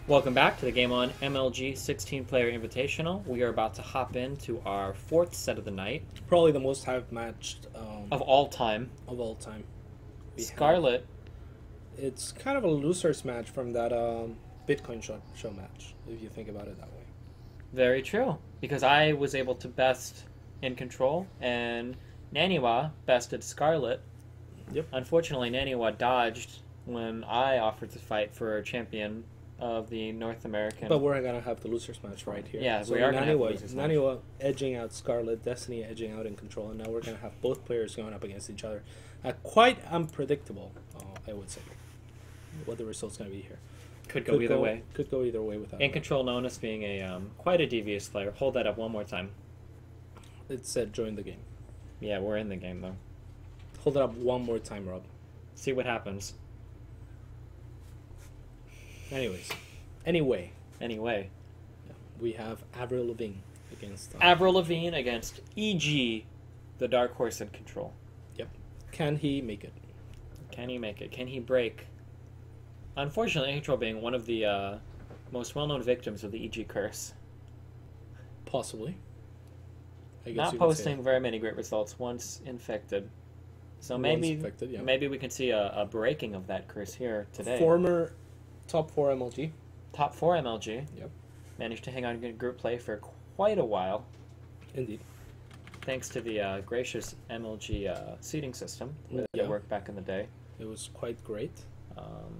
Welcome back to the GameOn MLG 16-player Invitational. We are about to hop into our fourth set of the night. Probably the most hyped match Of all time. Scarlett. It's kind of a loser's match from that Bitcoin show match, if you think about it that way. Very true. Because I was able to best Incontrol, and Naniwa bested Scarlett. Yep. Unfortunately, Naniwa dodged when I offered to fight for champion of the North American. But we're going to have the loser's match right here. Yeah, so we are going to have the loser's match. Naniwa edging out Scarlett, Destiny edging out Incontrol, and now we're going to have both players going up against each other. Quite unpredictable, I would say, what the result's going to be here. Could go either way. Could go either way with that. Incontrol known as being a quite a devious player. Hold that up one more time. It said join the game. Yeah, we're in the game, though. Hold it up one more time, Rob. See what happens. Anyway, we have Avril Lavigne against Avril Lavigne against EG, the dark horse in control. Yep. Can he make it? Can he make it? Can he break? Unfortunately, Incontrol being one of the most well-known victims of the EG curse. Possibly. I guess Not posting very many great results once infected. So maybe maybe we can see a breaking of that curse here today. Former top 4 MLG. Top 4 MLG. Yep. Managed to hang on in group play for quite a while. Indeed. Thanks to the gracious MLG seeding system that worked back in the day. It was quite great.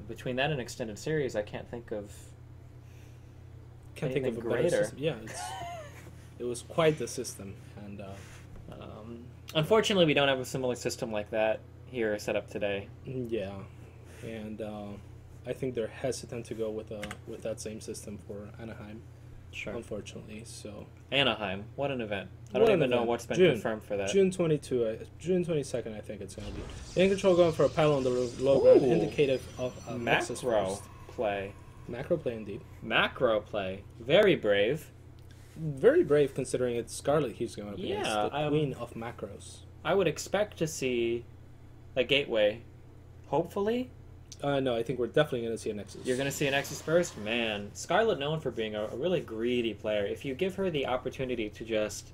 Between that and extended series, I can't think of a better system. Yeah, it was quite the system. And unfortunately, we don't have a similar system like that here set up today. Yeah, and I think they're hesitant to go with that same system for Anaheim. Sure. Unfortunately, so Anaheim, what an event! I don't even know what's been confirmed for that. June 22nd, I think it's going to be. Incontrol going for a pile on the low ground, indicative of a macro play. Macro play, indeed. Macro play, very brave. Very brave considering it's Scarlett he's going up against, the queen of macros. I would expect to see a gateway, hopefully. No, I think we're definitely going to see a Nexus. You're going to see a Nexus first? Man, Scarlett known for being a really greedy player. If you give her the opportunity to just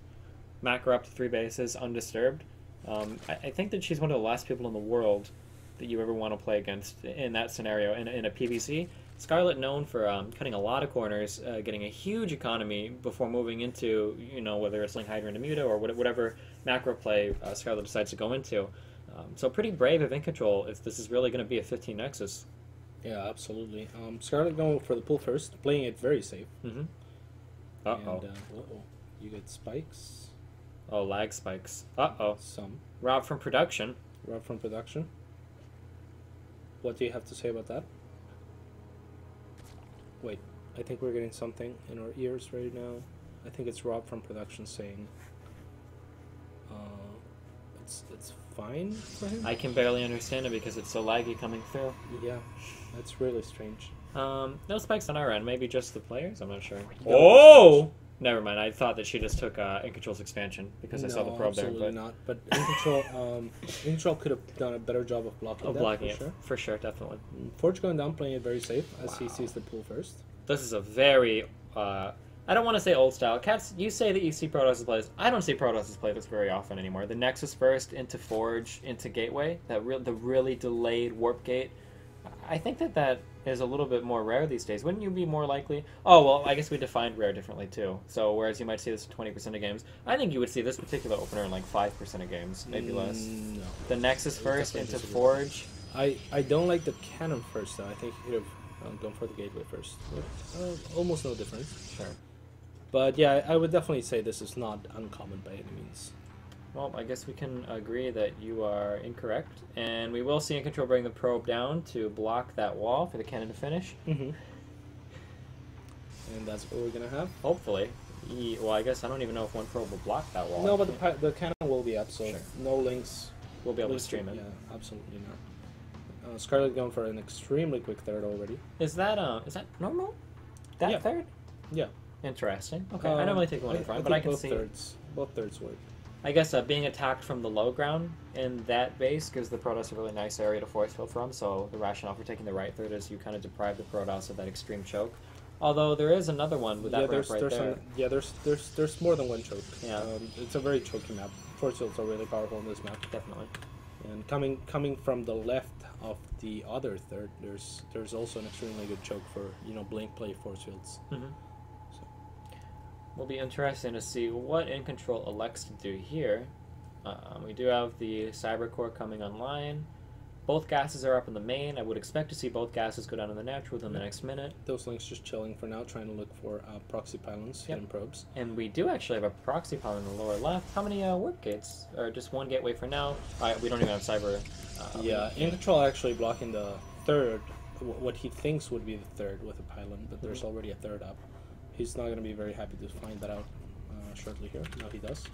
macro up to 3 bases undisturbed, I think that she's one of the last people in the world that you ever want to play against in that scenario. In a PvC, Scarlett known for cutting a lot of corners, getting a huge economy before moving into, whether it's Sling Hydra into Muta or whatever macro play Scarlett decides to go into. So pretty brave of Incontrol if this is really going to be a 15 Nexus. Yeah, absolutely. Scarlett going for the pull first, playing it very safe. Mm-hmm. Uh-oh. And, you get spikes. Oh, lag spikes. Uh-oh. Some. Rob from production. Rob from production. What do you have to say about that? Wait, I think we're getting something in our ears right now. I think it's Rob from production saying it's fine for him. I can barely understand it because it's so laggy coming through. Yeah, that's really strange. No spikes on our end. Maybe just the players? I'm not sure. No, oh! Never mind. I thought that she just took Incontrol's expansion because I saw the probe there. Absolutely not. But Incontrol could have done a better job of blocking it. For sure, definitely. Forge going down, playing it very safe as he sees the pull first. This is a very... I don't want to say old style. Cats, you say that you see Protoss play this. I don't see Protoss play this very often anymore. The Nexus first into Forge into Gateway, the really delayed warp gate. I think that is a little bit more rare these days. Wouldn't you be more likely? Oh, well, I guess we defined rare differently too. So whereas you might see this in 20% of games, I think you would see this particular opener in like 5% of games, maybe less. No. The Nexus first into Forge. I don't like the cannon first though. I think you could have gone for the Gateway first. Almost no difference. Sure. But yeah, I would definitely say this is not uncommon by any means. Well, I guess we can agree that you are incorrect, and we will see Incontrol bring the probe down to block that wall for the cannon to finish. Mm-hmm. And that's what we're gonna have. Hopefully. Well, I guess I don't even know if one probe will block that wall. No, but the cannon will be up, so no links. We'll be able to stream it. Yeah, absolutely not. Scarlett going for an extremely quick third already. Is that normal? That third? Yeah. Interesting. Okay, I normally take one in front, but I can see both thirds work. I guess being attacked from the low ground in that base gives the Protoss a really nice area to force field from, so the rationale for taking the right third is you kind of deprive the Protoss of that extreme choke. Although there is another one with that ramp there's right there. there's more than one choke. Yeah. It's a very choky map. Force fields are really powerful in this map. Definitely. And coming from the left of the other third, there's also an extremely good choke for blink play force fields. Mm-hmm. Will be interesting to see what Incontrol elects to do here. We do have the Cyber Core coming online. Both gases are up in the main. I would expect to see both gases go down in the natural within the next minute. Those links just chilling for now, trying to look for proxy pylons, hidden probes. And we do actually have a proxy pylon in the lower left. How many work gates? Or just one gateway for now? We don't even have cyber. Incontrol actually blocking the third, what he thinks would be the third with a pylon, but there's already a third up. He's not going to be very happy to find that out shortly here. Now he does.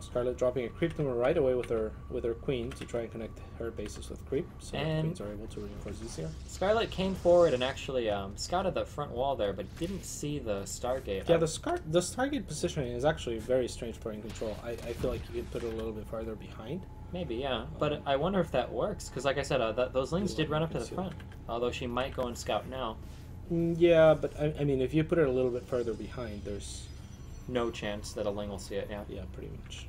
Scarlett dropping a creep tumor right away with her queen to try and connect her bases with creep, so the queens are able to reinforce this here. Scarlett came forward and actually scouted the front wall there, but didn't see the Stargate. Yeah, the Stargate positioning is actually very strange for Incontrol. I feel like you could put it a little bit farther behind. Maybe, yeah. But I wonder if that works, because like I said, those links did run up to the front, although she might go and scout now. Yeah, but I mean, if you put it a little bit further behind, there's no chance that a Ling will see it, yeah. Yeah, pretty much.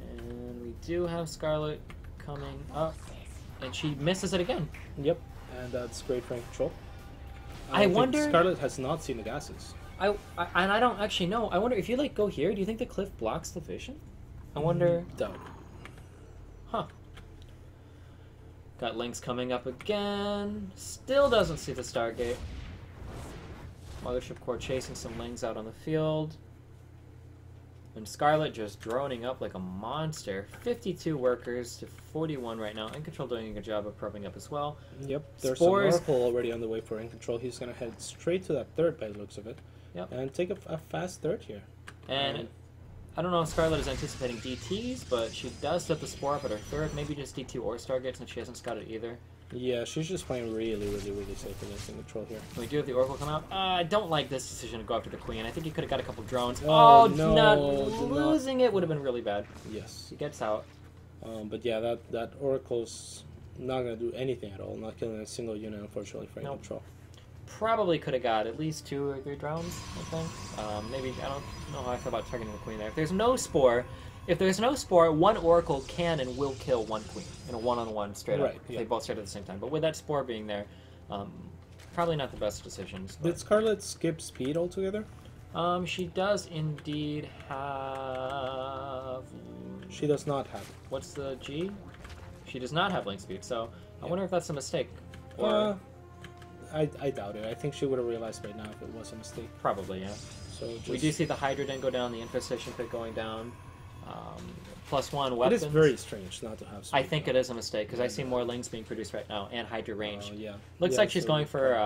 And we do have Scarlett coming up, and she misses it again. Yep, and that's great for Incontrol. I wonder... Scarlett has not seen the gases. And I don't actually know. I wonder, if you, go here, do you think the cliff blocks the vision? I wonder... Doubt. Huh. Got Links coming up again. Still doesn't see the Stargate. Mothership Core chasing some Lings out on the field. And Scarlett just droning up like a monster. 52 workers to 41 right now. Incontrol doing a good job of probing up as well. Yep, there's an Oracle already on the way for Incontrol. He's going to head straight to that third by the looks of it. Yep. And take a fast third here. And I don't know if Scarlett is anticipating DTs, but she does set the Spore up at her third. Maybe just DT or Stargate since she hasn't scouted either. Yeah, she's just playing really safe against Incontrol here. We do have the Oracle come out. I don't like this decision to go after the Queen. I think he could have got a couple drones. No, Losing it would have been really bad. Yes. He gets out. But yeah, that Oracle's not going to do anything at all. Not killing a single unit, unfortunately, for Incontrol. Probably could have got at least 2 or 3 drones, I think. Maybe, I don't know how I feel about targeting the Queen there. If there's no Spore, one Oracle can and will kill one Queen in a one-on-one straight up. If they both start at the same time. But with that Spore being there, probably not the best decisions. Did Scarlett skip speed altogether? She does indeed have... She does not have. What's the G? She does not have link speed, so I wonder if that's a mistake. Or... I doubt it. I think she would have realized by now if it was a mistake. Probably, yeah. So we do see the Hydra Den go down, the Infestation Pit going down. +1 weapons. It is very strange not to have speed. I think it is a mistake, because I see more Lings being produced right now, and Hydra range. Yeah. Looks like she's going for,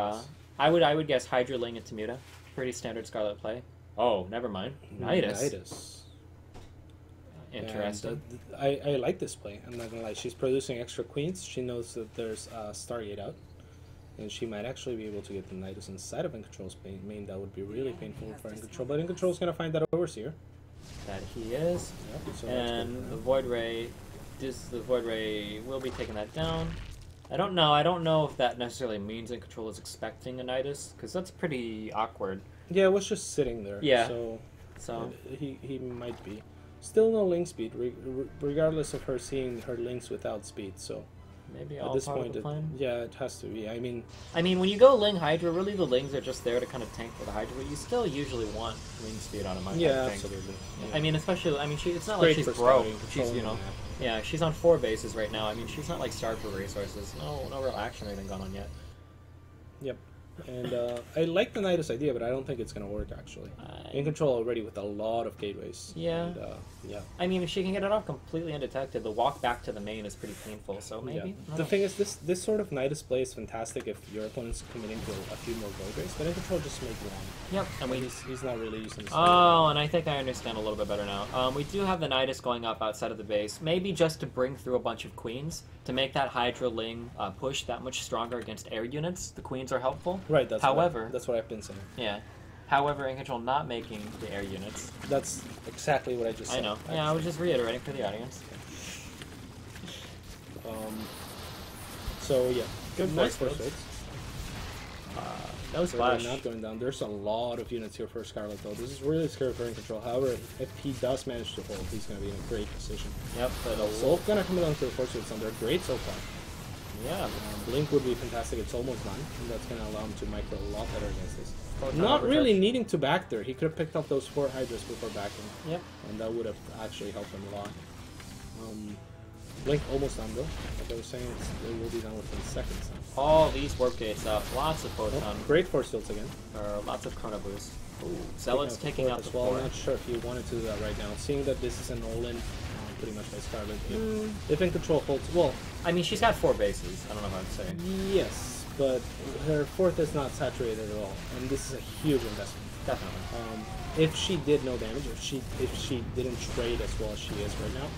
I would guess Hydra, Ling, and Temuta. Pretty standard Scarlett play. Oh, never mind. Nidus. Interesting. And, I like this play. I'm not going to lie. She's producing extra queens. She knows that there's Stargate out. And she might actually be able to get the Nidus inside of Incontrol's main. That would be really painful for Incontrol. But Incontrol's going to find that Overseer. That he is. Yep, so and the Void Ray will be taking that down. I don't know if that necessarily means Incontrol is expecting a Nidus, because that's pretty awkward. Yeah, it was just sitting there. Yeah. So he might be. Still no link speed, regardless of her seeing her links without speed. So maybe all part of the plan? Yeah, it has to be. I mean, when you go Ling Hydra, really the Lings are just there to kind of tank for the Hydra, but you still usually want Ling speed on a mine. Yeah, absolutely. Yeah. It's not like she's broke. She's, yeah, she's on 4 bases right now. She's not like starved for resources. No real action or anything going on yet. Yep. And I like the Nidus idea, but I don't think it's going to work, actually. Incontrol already with a lot of gateways. Yeah. And, yeah. If she can get it off completely undetected, the walk back to the main is pretty painful, so maybe. Yeah. The thing is, this sort of Nidus play is fantastic if your opponent's committing to a few more gold rays, but Incontrol just make one. Yep. And he's not really using this. Oh, and I think I understand a little bit better now. We do have the Nidus going up outside of the base, maybe just to bring through a bunch of queens, to make that Hydra Ling push that much stronger against air units. The queens are helpful. Right, that's what I've been saying. Yeah. However, Incontrol not making the air units. That's exactly what I just said. I know. Yeah, I was just reiterating for the audience. So, yeah. Good nice first first No They're splash. not going down. There's a lot of units here for Scarlett, though. This is really scary for Incontrol. However, if he does manage to hold, he's going to be in a great position. Yep, but Soul going to come down to the force suits, and they're great so far. yeah. Blink would be fantastic. It's almost done, and that's going to allow him to micro a lot better against this. Photon Not overcharge. really needing to back there. He could have picked up those 4 Hydras before backing, Yep. and that would have actually helped him a lot. Blink almost done, though. Like I was saying, it will be done within seconds. All these warp gates up. Lots of photon. Great force tilts again. Lots of chrono boost. Ooh, Zealot's taking out the as well. I'm 4. not sure if he wanted to do that right now. Seeing that this is an all-in, pretty much by Scarlett. If Incontrol holds, well, I mean, she's got 4 bases. I don't know how to say. yes, but her 4th is not saturated at all, and this is a huge investment. Definitely. If she did no damage, if she didn't trade as well as she is right now,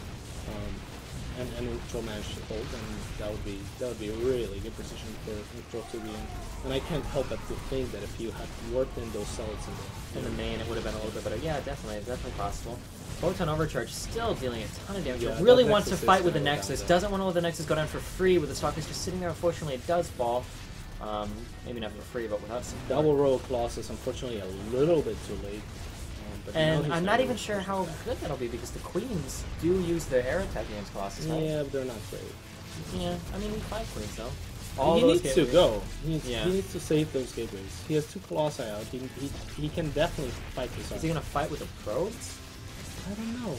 and Incontrol managed to hold, then that would be a really good position for Incontrol to be in. And I can't help but to think that if you had warped in those cells In the main, it would have been a little bit better. Yeah, definitely possible. Photon overcharge still dealing a ton of damage. Yeah, It really that wants to Nexus is fight with the gonna go Nexus. down, Doesn't want to let the Nexus go down for free with the Stalkers just sitting there. Unfortunately, it does fall. Maybe not for free, but without some. double row of Colossus, unfortunately a little bit too late. But now And he's I'm gonna not be even sure how good that'll be because the Queens do use their air attack against Colossus. Right? Yeah, but they're not great. Yeah, I mean, we 5 Queens though. He those needs to gateways. go. He Yeah. needs to save those gateways. He has 2 Colossi out. He can definitely fight this out. Is he gonna fight with the probes? I don't know.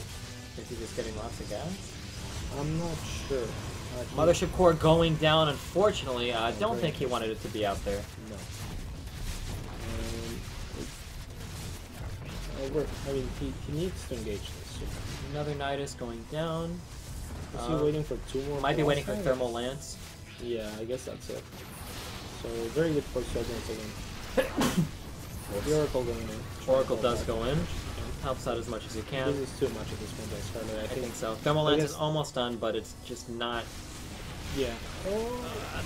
Is he just getting lots of gas? I'm not sure. Mothership core going down, unfortunately. I don't think he wanted it to be out there. No. I mean, he needs to engage this. Another Nidus going down. Is he waiting for 2 more? Might be waiting for Colossi? Thermal Lance. Yeah, I guess that's it. So, very good for Soul once again. The Oracle going in. Oracle does go in. Helps out as much as he can. This is too much at this point by Scarlett. I think so. Thermal Lance is almost done, but it's just not Yeah.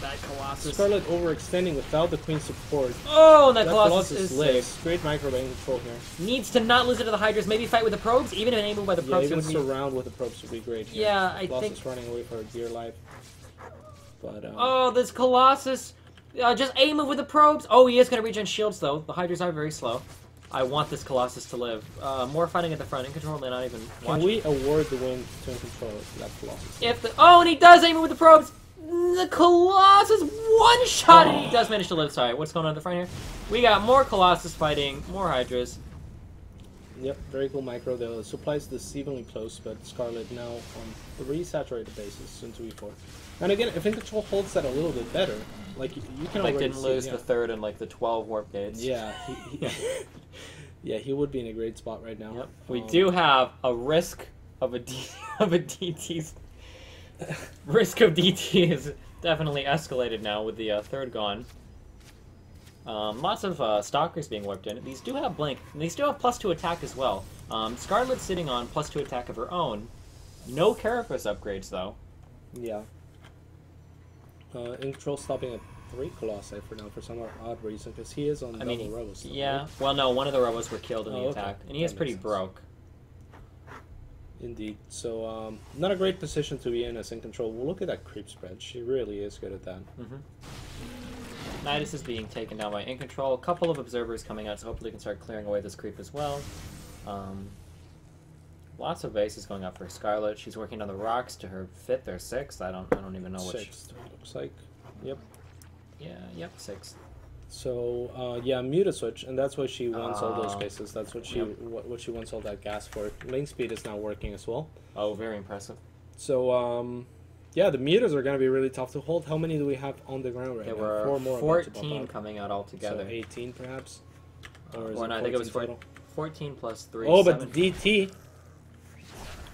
that Colossus. Scarlett overextending without the Queen support. Oh, and that That Colossus is lives. safe. Great micro by Incontrol here. Needs to not lose it to the Hydras. Maybe fight with the probes. Even if enable by the Yeah, probes, it even would be... surround with the probes would be great here. Yeah, I Colossus think... running away for dear life. But, Oh, this Colossus. Just aim it with the probes. Oh, he is going to regen shields, though. The Hydras are very slow. I want this Colossus to live. More fighting at the front. Incontrol may not even watch. can we award the win to Incontrol to that Colossus? If the... Oh, and he does aim it with the probes. The Colossus one-shot, and he does manage to live. Sorry, what's going on at the front here? We got more Colossus fighting, more Hydras. Yep, very cool micro. The supply's deceivingly close, but Scarlett now on 3 saturated bases, soon to be 4. And again, if Incontrol holds that a little bit better, like you can Like, already didn't see, lose yeah. the 3rd and, like, the 12 warp gates. Yeah, yeah, he would be in a great spot right now. Yep. We do have a risk of a DT's... risk of DT is definitely escalated now with the 3rd gone. Lots of Stalkers being whipped in. These do have Blink, and these do have +2 attack as well. Scarlett's sitting on +2 attack of her own. No Carapace upgrades, though. Yeah. Incontrol stopping at 3 Colossi for now for some odd reason, because he is on double Rebels. Still, yeah. right? Well, no, one of the Rebels were killed in the okay. attack, and he is That pretty makes sense. broke. Indeed. So, not a great position to be in as Incontrol. Well, look at that creep spread. She really is good at that. Nidus is being taken down by Incontrol. A couple of observers coming out, so hopefully we can start clearing away this creep as well. Lots of bases going up for Scarlett. She's working on the rocks to her 5th or 6th. I don't even know which. 6th, looks like. Yep. Yeah, yep, 6th. So, yeah, Muta switch, and that's why she wants all those bases. That's what she Yep. what she wants all that gas for. Lane speed is now working as well. Oh, very impressive. So, yeah, the Mutas are going to be really tough to hold. How many do we have on the ground right There now? were 4 more. about to pop 14 out. coming out altogether. So 18 perhaps? Or is Or it no, I think it was 14 total? 14 plus 3. Oh, but 7. the DT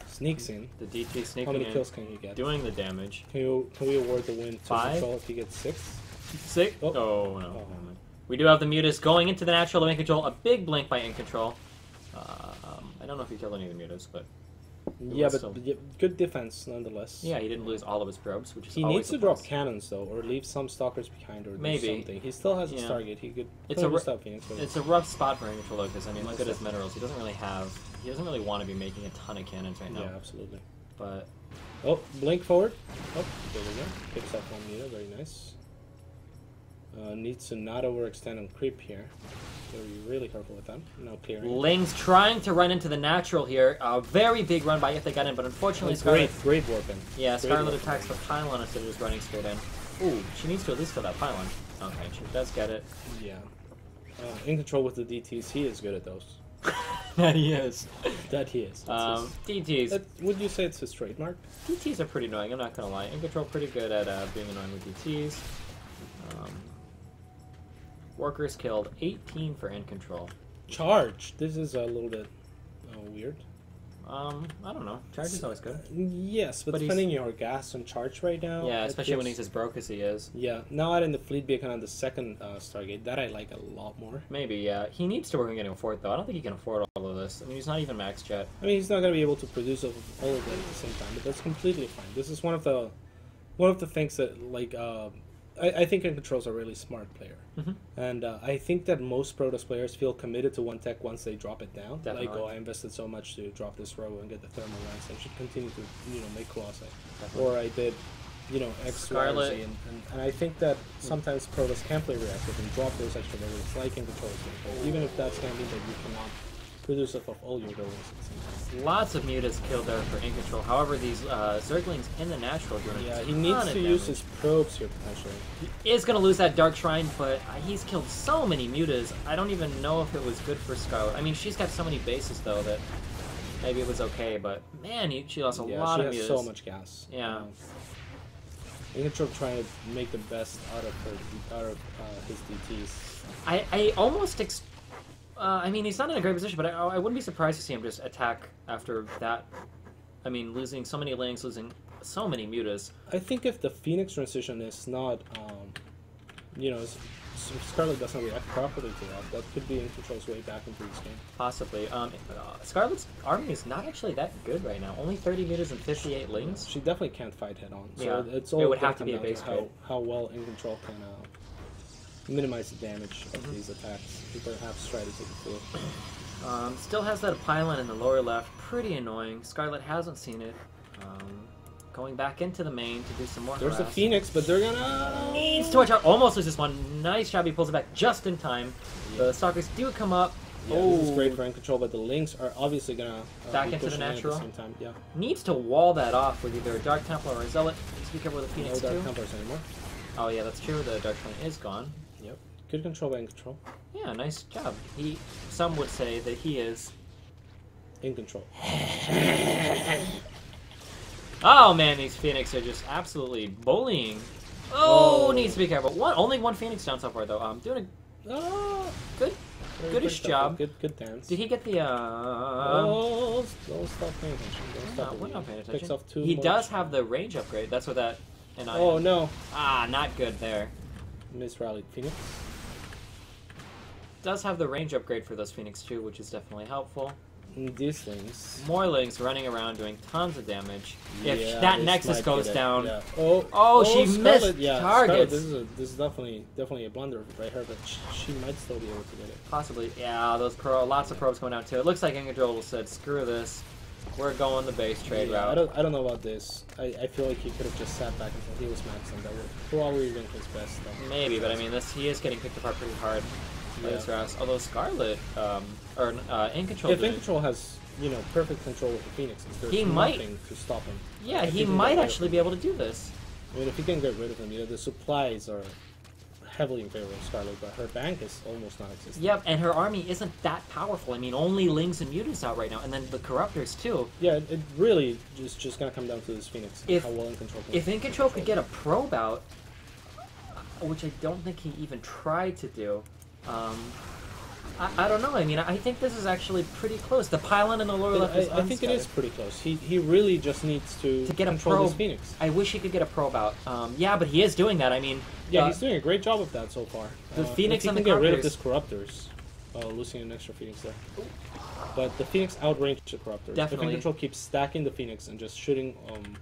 sneaks in. The DT sneaking How many in, kills can you get? doing the damage. Can we award the win to 5? Control if he gets 6? 6? Oh. Oh, no. We do have the Mutas going into the natural of Incontrol. A big blink by Incontrol. I don't know if he killed any of the Mutas, but... Yeah, was but still- yeah, good defense nonetheless. Yeah, he didn't lose all of his probes, which is He always needs to a drop plus. cannons though, or leave some stalkers behind, or do Maybe. something. He still has a Yeah. Stargate. He could. It's play a with ru- that Phoenix with It's it. a rough spot for Incontrol, though, because, I mean, look at his minerals. He doesn't really want to be making a ton of cannons right now. Yeah, absolutely. But... Oh, blink forward. Oh, there we go. Picks up one Muta. Very nice. Needs to not overextend on creep here. Gotta be really careful with them. No clearing. Ling's trying to run into the natural here. A very big run by if they got in, but unfortunately Scarlett... Great warping. Yeah, Scarlett attacks the pylon instead of just running straight in. Ooh, she needs to at least kill that pylon. Okay, she does get it. Yeah. In control with the DTs, he is good at those. That he is. That he is. DTs. Would you say it's his trademark? DTs are pretty annoying, I'm not gonna lie. In control pretty good at being annoying with DTs. Workers killed 18 for in control. Charge. This is a little bit weird. I don't know. Charge is always good. Yes, but spending your gas on charge right now. Yeah, especially when he's as broke as he is. Yeah, now adding the fleet beacon on the second Stargate, that I like a lot more. Maybe, yeah. He needs to work on getting a fourth, though. I don't think he can afford all of this. I mean, he's not even max jet. I mean, he's not going to be able to produce all of it at the same time, but that's completely fine. This is one of the things that, like, I think Incontrol's a really smart player. And I think that most Protoss players feel committed to one tech once they drop it down. Definitely. Like, oh, I invested so much to drop this row and get the thermal runs, I should continue to, make Colossi. Or I did, X, Scarlett. Y, Z, and I think that sometimes Protoss can play reactive and drop those extra buildings, like Incontrol is doing, even if that's going to mean that you cannot produce off of all your buildings at the same time. Lots of mutas killed there for in control. However, these Zerglings in the natural are doing he needs to use his probes here potentially. He is going to lose that Dark Shrine, but he's killed so many mutas. I don't even know if it was good for Scarlett. I mean, she's got so many bases though that maybe it was okay, but man, she lost a lot of mutas. She has so much gas. Yeah. Incontrol trying to make the best out of his DTs. I almost I mean, he's not in a great position, but I wouldn't be surprised to see him just attack after that. I mean, losing so many links, losing so many mutas. I think if the Phoenix transition is not, Scarlett doesn't react properly to that could be Incontrol's way back into this game. Possibly. Scarlett's army is not actually that good right now. Only 30 mutas and 58 links. She definitely can't fight head on. So yeah, it's all it would have to be a base to how well Incontrol can minimize the damage of these attacks and perhaps try to take it through. Still has that pylon in the lower left. Pretty annoying. Scarlett hasn't seen it. Going back into the main to do some more There's harass. a Phoenix, but they're gonna... Needs to watch out. Almost loses one. Nice job. He pulls it back just in time. Yeah. The Stalkers do come up. Yeah, this is great for Incontrol, but the links are obviously gonna back into the natural. At the same time. Yeah. Needs to wall that off with either a Dark Templar or a Zealot. Just be careful with the Phoenix no Dark Templars anymore. Oh yeah, that's true. The Dark Shrine is gone. Yep. Good control by Incontrol. Yeah, nice job. Some would say that he is in control. Oh man, these Phoenix are just absolutely bullying. Oh, needs to be careful. Only one Phoenix down so far though. Doing a goodish job. Good dance. Did he get the don't stop paying attention. We're not paying attention. Picks off he does have the range upgrade. That's what that. And no. Not good there. Misrallied Phoenix. Does have the range upgrade for those Phoenix too, which is definitely helpful. These things. More links running around doing tons of damage. Yeah, if that Nexus goes down. Yeah. She Scarlett, missed targets. Scarlett, this is definitely a blunder by her, but she might still be able to get it. Possibly. Yeah, lots of probes going down too. It looks like Incontrol said, screw this. We're going the base trade route. I don't know about this. I feel like he could have just sat back until he was maxed, and that would probably been his best. Maybe, but I mean, he is getting picked apart pretty hard. Although Scarlett, Incontrol. If Incontrol has perfect control of the Phoenix, there's nothing to stop him. Yeah, he might actually be able to do this. I mean, if he can get rid of him, the supplies are heavily in favor of Scarlett, but her bank is almost non-existent. Yep, and her army isn't that powerful. I mean, only Lings and Mutants out right now, and then the Corruptors too. Yeah, it really is just gonna come down to this Phoenix. How well Incontrol can if Incontrol could get a probe out, which I don't think he even tried to do. I don't know. I mean, I think this is actually pretty close. The pylon in the lower left is I think it is pretty close. He really just needs to get control a probe. This Phoenix. I wish he could get a probe out. Yeah, but he is doing that. I mean, yeah, he's doing a great job of that so far. The Phoenix and the Corruptors. He can get rid of this Corruptors, losing an extra Phoenix there. But the Phoenix outranged the Corruptors. Definitely. If Incontrol keeps stacking the Phoenix and just shooting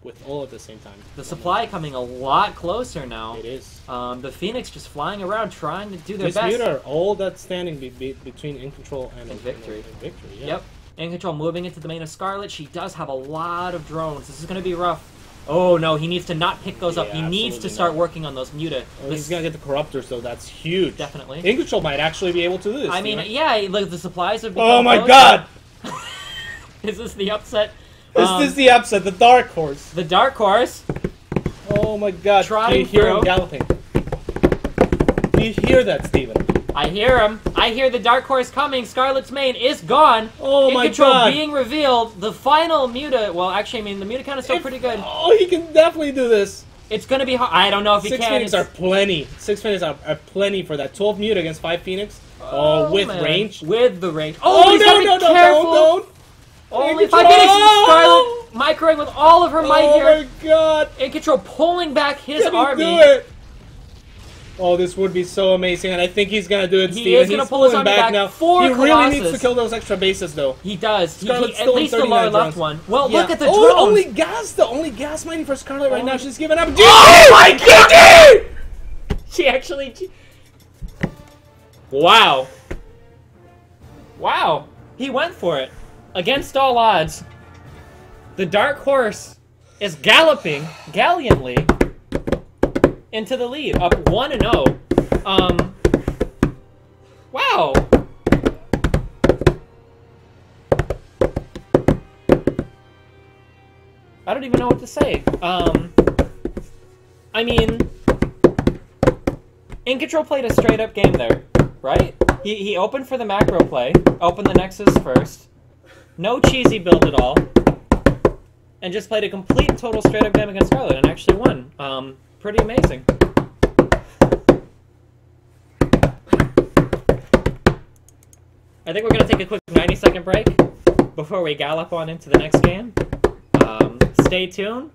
with all at the same time. The supply coming a lot closer now. It is. The Phoenix just flying around trying to do their best. This muter, all that standing between Incontrol and Victory. Victory, yeah. Yep. Incontrol moving into the main of Scarlett. She does have a lot of drones. This is going to be rough. Oh no, he needs to not pick those up. Yeah, He needs to absolutely start not. working on those Muta. Oh, he's gonna get the Corruptors though. That's huge. Definitely. Incontrol might actually be able to do this. I mean, Steven. yeah, look, the supplies have become Oh my close. god! Is this the upset? Is this the upset? The Dark Horse. The Dark Horse. Oh my god. Trying Do you hear through. him galloping? Do you hear that, Steven? I hear him. I hear the Dark Horse coming. Scarlett's mane is gone. Oh my Incontrol god. being revealed. The final Muta. Well, actually, I mean, the Muta count is still pretty good. Oh, he can definitely do this. It's gonna be hard. I don't know if he 6 can. Phoenix are plenty. 6 Phoenix are plenty for that. 12 Muta against 5 Phoenix. Oh, with man. range. With the range. Oh, he's gotta no, be no, careful. don't. Only Incontrol. 5 Phoenix. Scarlett microing with all of her might Oh here. my god. Incontrol pulling back his Can he army. do it? Oh, this would be so amazing, and I think he's gonna do it, He Steven. is gonna He's pull his pulling army back. now. 4 He really Colossus. needs to kill those extra bases, though. He does. Scarlett's At still in least the 39 lower left drones. one. Well, Yeah. look at the Oh, drones. the only gas mining for Scarlett right now. She's giving up. Oh my god! She actually. Wow. Wow. He went for it. Against all odds. The Dark Horse is galloping gallantly into the lead. Up 1-0. Wow. I don't even know what to say. I mean, Incontrol played a straight up game there, right? He opened for the macro play, opened the Nexus first, no cheesy build at all, and just played a complete total straight up game against Scarlett and actually won. Pretty amazing. I think we're going to take a quick 90-second break before we gallop on into the next game. Stay tuned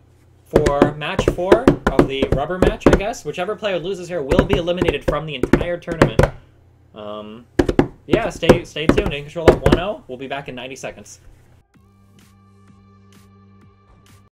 for match 4 of the rubber match, I guess. Whichever player loses here will be eliminated from the entire tournament. Yeah, stay tuned. Incontrol up 1-0. We'll be back in 90 seconds.